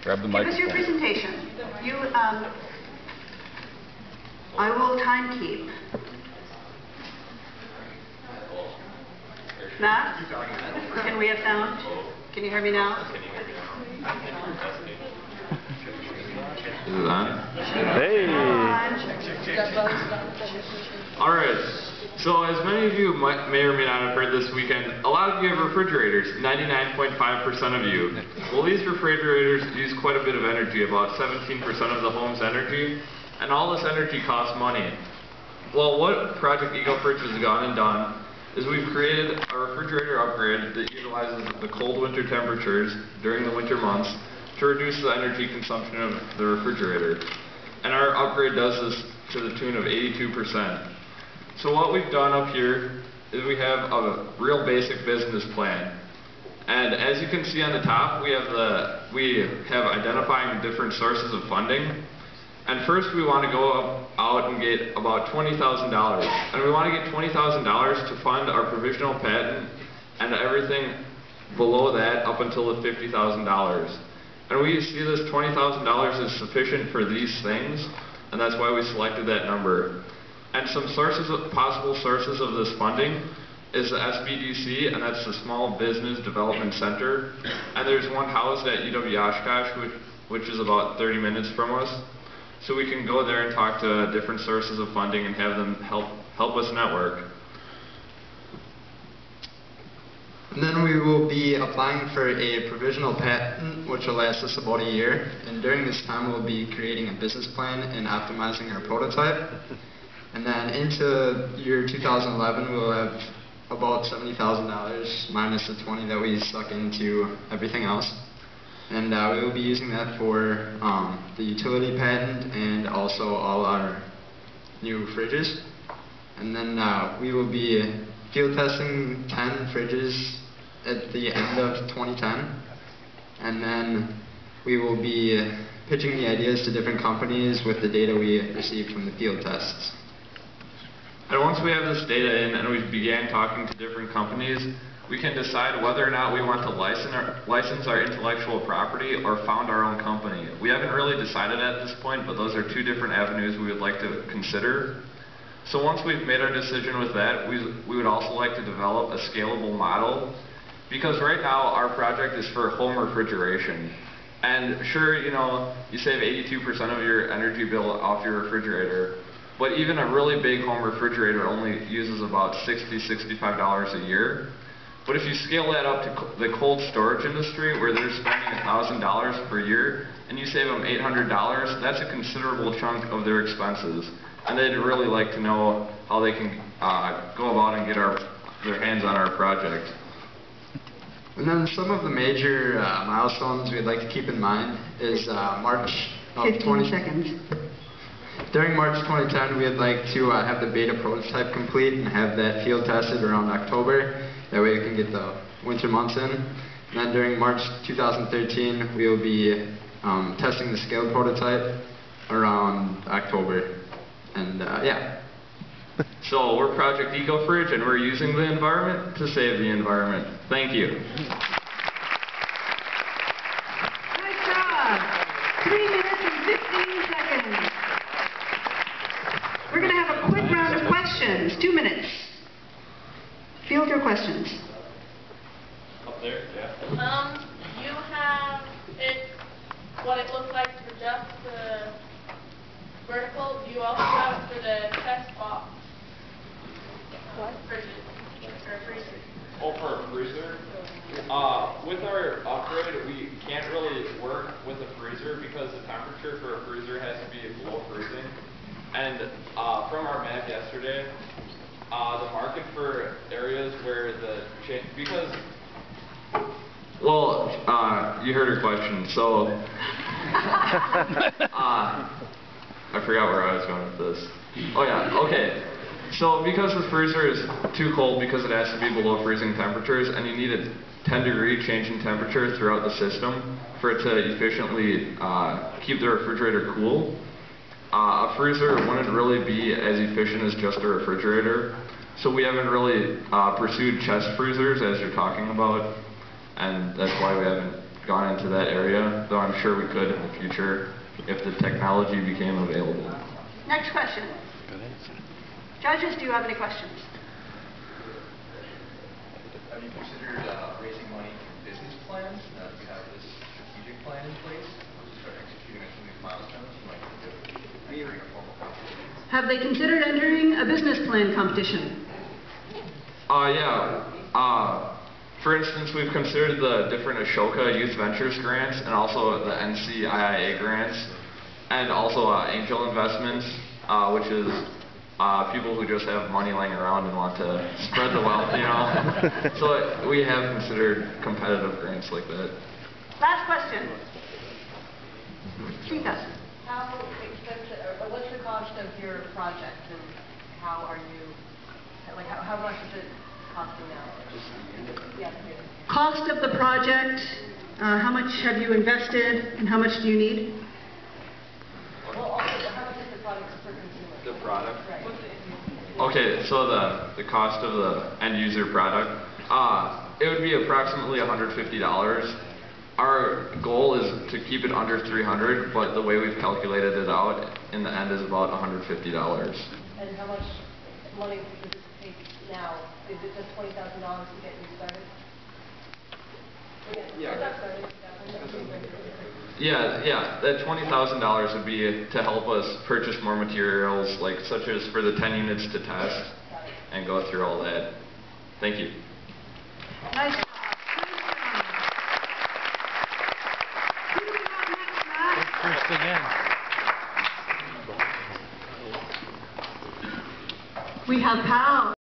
Grab the Give microphone. us your presentation. I will time keep. Matt, can we have sound? Can you hear me now? Is it on? Hey! Alright, so as many of you may or may not have heard this weekend, a lot of you have refrigerators, 99.5% of you. Well, these refrigerators use quite a bit of energy, about 17% of the home's energy, and all this energy costs money. Well, what Project EcoFridge has gone and done is we've created a refrigerator upgrade that utilizes the cold winter temperatures during the winter months to reduce the energy consumption of the refrigerator. And our upgrade does this to the tune of 82%. So what we've done up here is we have a real basic business plan. And as you can see on the top, we have identifying different sources of funding. And first we want to go out and get about $20,000. And we want to get $20,000 to fund our provisional patent and everything below that up until the $50,000. And we see this $20,000 is sufficient for these things, and that's why we selected that number. And some possible sources of this funding is the SBDC, and that's the Small Business Development Center. And there's one housed at UW-Oshkosh, which is about 30 minutes from us. So we can go there and talk to different sources of funding and have them help us network. And then we will be applying for a provisional patent, which will last us about a year. And during this time, we'll be creating a business plan and optimizing our prototype. And then into year 2011, we'll have about $70,000 minus the 20 that we suck into everything else. And we will be using that for the utility patent and also all our new fridges. And then we will be field testing 10 fridges at the end of 2010. And then we will be pitching the ideas to different companies with the data we received from the field tests. And once we have this data in and we began talking to different companies, we can decide whether or not we want to license our intellectual property or found our own company. We haven't really decided at this point, but those are two different avenues we would like to consider. So once we've made our decision with that, we would also like to develop a scalable model, because right now our project is for home refrigeration. And sure, you know, you save 82% of your energy bill off your refrigerator, but even a really big home refrigerator only uses about $60–65 a year. But if you scale that up to the cold storage industry, where they're spending $1,000 per year, and you save them $800, that's a considerable chunk of their expenses. And they'd really like to know how they can go about and get their hands on our project. And then some of the major milestones we'd like to keep in mind is March of 15 seconds. During March 2010, we'd like to have the beta prototype complete and have that field tested around October. That way we can get the winter months in. And then during March 2013, we will be testing the scaled prototype around October. And yeah. So we're Project EcoFridge, and we're using the environment to save the environment. Thank you. Nice job. 3 minutes and 15 seconds. We're going to have a quick round of questions. 2 minutes. Field your questions. Up there, yeah. You have what it looks like for just the vertical. Do you also have it for the test box? What? Fridges. Or freezer. Oh, for a freezer? With our upgrade, we can't really work with a freezer because the temperature for a freezer has to be below freezing. And from our map yesterday, the market for areas where well, you heard her question, so I forgot where I was going with this. Oh yeah, okay. So because the freezer is too cold because it has to be below freezing temperatures, and you need a 10-degree change in temperature throughout the system for it to efficiently keep the refrigerator cool, a freezer wouldn't really be as efficient as just a refrigerator. So we haven't really pursued chest freezers as you're talking about. and that's why we haven't gone into that area, though I'm sure we could in the future if the technology became available. Next question. Judges, do you have any questions? Have you considered raising money from business plans? Now that you have this strategic plan in place, once you start executing on some of these milestones, you might need to entering a formal competition. Have they considered entering a business plan competition? Yeah. For instance, we've considered the different Ashoka Youth Ventures grants and also the NCIIA grants and also angel investments, which is people who just have money laying around and want to spread the wealth, you know. So we have considered competitive grants like that. Last question. Sita. How expensive, or what's the cost of your project, and how are you, like, how much is it costing now? Yeah. Cost of the project, how much have you invested, and how much do you need? Well, also, how much is the product per consumer? The product? Right. Okay, so the cost of the end user product, it would be approximately $150. Our goal is to keep it under $300, but the way we've calculated it out in the end is about $150. And how much money does it take now? Is it just $20,000 to get you started? Yeah, that $20,000 would be to help us purchase more materials, like such as for the 10 units to test and go through all that. Thank you. Nice job. Who do we have next, Matt? First thing in. We have Pal.